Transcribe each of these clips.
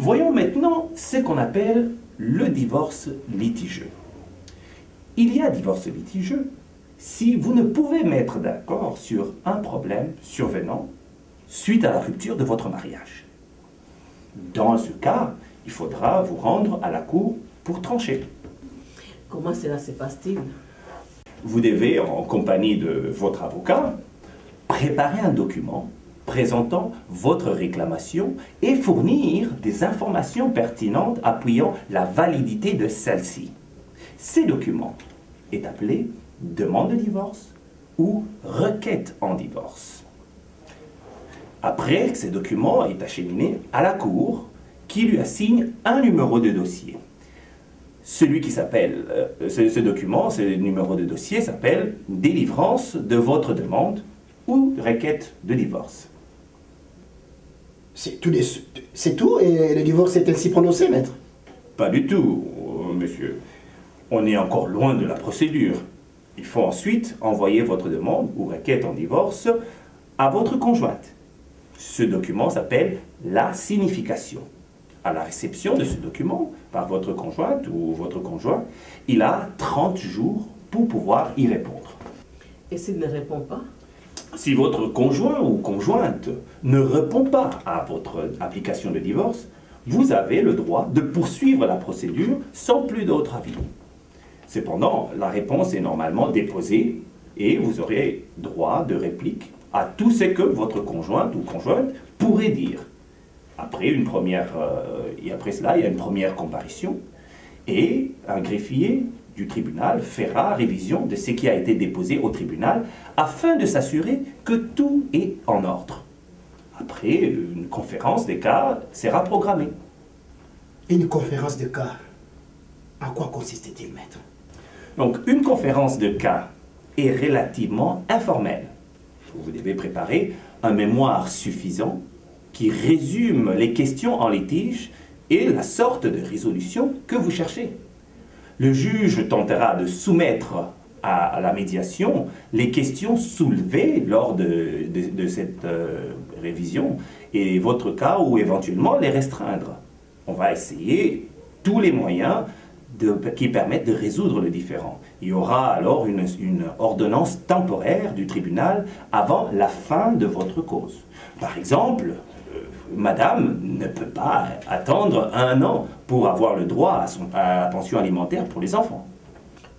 Voyons maintenant ce qu'on appelle le divorce litigieux. Il y a divorce litigieux si vous ne pouvez mettre d'accord sur un problème survenant suite à la rupture de votre mariage. Dans ce cas, il faudra vous rendre à la cour pour trancher. Comment cela se passe-t-il? Vous devez, en compagnie de votre avocat, préparer un document présentant votre réclamation et fournir des informations pertinentes appuyant la validité de celle-ci. Ces documents est appelé demande de divorce ou requête en divorce. Après, ce document est acheminé à la cour qui lui assigne un numéro de dossier. Celui qui s'appelle, ce document, ce numéro de dossier s'appelle délivrance de votre demande ou requête de divorce. C'est tout et le divorce est ainsi prononcé, maître? Pas du tout, monsieur. On est encore loin de la procédure. Il faut ensuite envoyer votre demande ou requête en divorce à votre conjointe. Ce document s'appelle la signification. À la réception de ce document par votre conjointe ou votre conjoint, il a 30 jours pour pouvoir y répondre. Et s'il ne répond pas? Si votre conjoint ou conjointe ne répond pas à votre application de divorce, vous avez le droit de poursuivre la procédure sans plus d'autre avis. Cependant, la réponse est normalement déposée et vous aurez droit de réplique à tout ce que votre conjointe ou conjointe pourrait dire. Après cela, il y a une première comparution et un greffier du tribunal fera révision de ce qui a été déposé au tribunal afin de s'assurer que tout est en ordre. Après, une conférence des cas sera programmée. Une conférence de cas, en quoi consiste-t-il, maître? Donc, une conférence de cas est relativement informelle. Vous devez préparer un mémoire suffisant qui résume les questions en litige et la sorte de résolution que vous cherchez. Le juge tentera de soumettre à la médiation les questions soulevées lors de cette révision et votre cas ou éventuellement les restreindre. On va essayer tous les moyens qui permettent de résoudre le différend. Il y aura alors une ordonnance temporaire du tribunal avant la fin de votre cause. Par exemple, madame ne peut pas attendre 1 an pour avoir le droit à la pension alimentaire pour les enfants.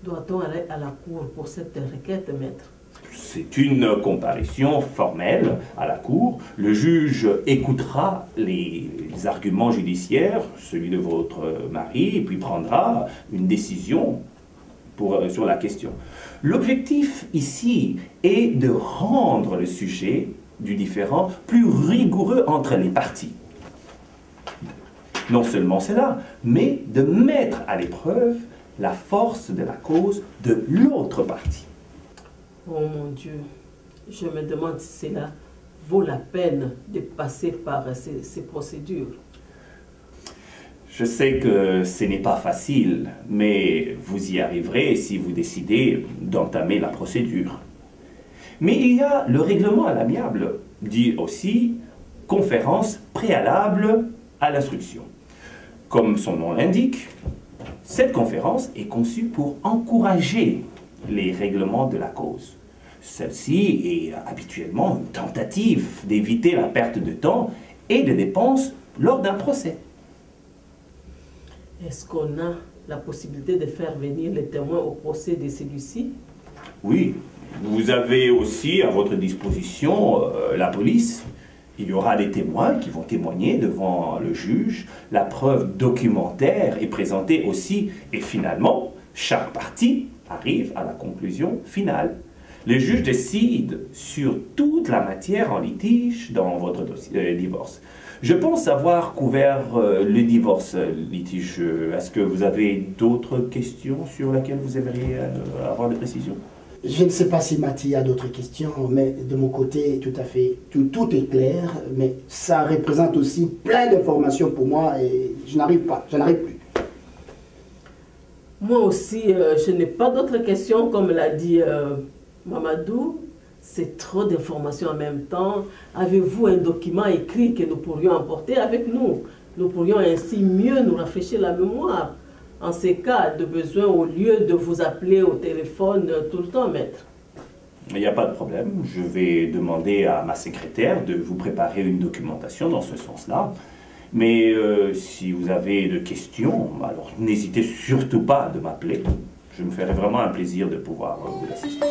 Doit-on aller à la cour pour cette requête, maître? C'est une comparution formelle à la cour. Le juge écoutera les arguments judiciaires, celui de votre mari, et puis prendra une décision sur la question. L'objectif ici est de rendre le sujet du différend plus rigoureux entre les parties. Non seulement cela, mais de mettre à l'épreuve la force de la cause de l'autre partie. Oh mon Dieu, je me demande si cela vaut la peine de passer par ces procédures. Je sais que ce n'est pas facile, mais vous y arriverez si vous décidez d'entamer la procédure. Mais il y a le règlement à l'amiable, dit aussi conférence préalable à l'instruction. Comme son nom l'indique, cette conférence est conçue pour encourager les règlements de la cause. Celle-ci est habituellement une tentative d'éviter la perte de temps et de dépenses lors d'un procès. Est-ce qu'on a la possibilité de faire venir les témoins au procès de celui-ci? Oui, vous avez aussi à votre disposition la police. Il y aura des témoins qui vont témoigner devant le juge. La preuve documentaire est présentée aussi. Et finalement, chaque partie arrive à la conclusion finale. Le juge décide sur toute la matière en litige dans votre divorce. Je pense avoir couvert le divorce litigieux. Est-ce que vous avez d'autres questions sur lesquelles vous aimeriez avoir des précisions? Je ne sais pas si Mathie a d'autres questions, mais de mon côté, tout à fait, tout est clair, mais ça représente aussi plein d'informations pour moi et je n'arrive plus. Moi aussi, je n'ai pas d'autres questions, comme l'a dit Mamadou. C'est trop d'informations en même temps. Avez-vous un document écrit que nous pourrions emporter avec nous Nous pourrions ainsi mieux nous rafraîchir la mémoire en ces cas de besoin au lieu de vous appeler au téléphone tout le temps, maître. Il n'y a pas de problème. Je vais demander à ma secrétaire de vous préparer une documentation dans ce sens-là. Mais si vous avez de questions, alors n'hésitez surtout pas de m'appeler. Je me ferai vraiment un plaisir de pouvoir vous assister.